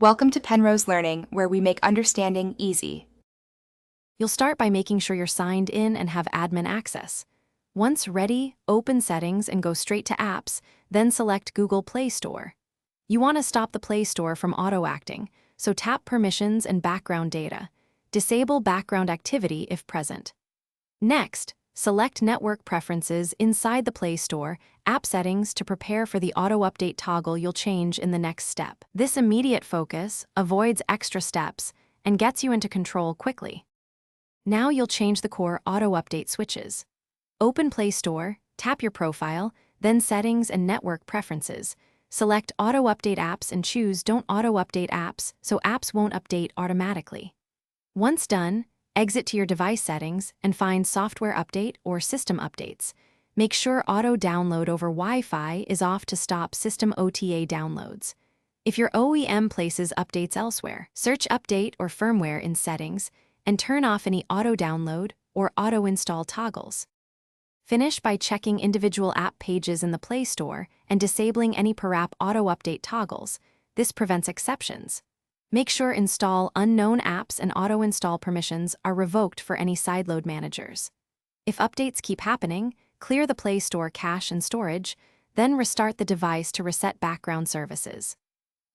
Welcome to Penrose Learning, where we make understanding easy. You'll start by making sure you're signed in and have admin access. Once ready, open Settings and go straight to Apps, then select Google Play Store. You want to stop the Play Store from auto-acting, so tap Permissions and Background Data. Disable background activity if present. Next, select Network Preferences inside the Play Store, App Settings to prepare for the auto-update toggle you'll change in the next step. This immediate focus avoids extra steps and gets you into control quickly. Now you'll change the core auto-update switches. Open Play Store, tap your profile, then Settings and Network Preferences. Select Auto-Update Apps and choose Don't Auto-Update Apps so apps won't update automatically. Once done, exit to your device settings and find Software Update or System Updates. Make sure Auto Download over Wi-Fi is off to stop system OTA downloads. If your OEM places updates elsewhere, search Update or Firmware in Settings and turn off any auto-download or auto-install toggles. Finish by checking individual app pages in the Play Store and disabling any per-app auto-update toggles. This prevents exceptions. Make sure Install Unknown Apps and Auto-Install permissions are revoked for any sideload managers. If updates keep happening, clear the Play Store cache and storage, then restart the device to reset background services.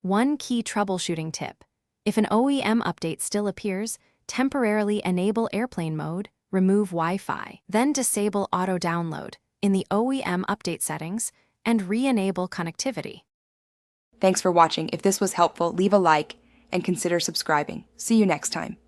One key troubleshooting tip: if an OEM update still appears, temporarily enable airplane mode, remove Wi-Fi, then disable auto-download in the OEM update settings and re-enable connectivity. Thanks for watching. If this was helpful, leave a like and consider subscribing. See you next time.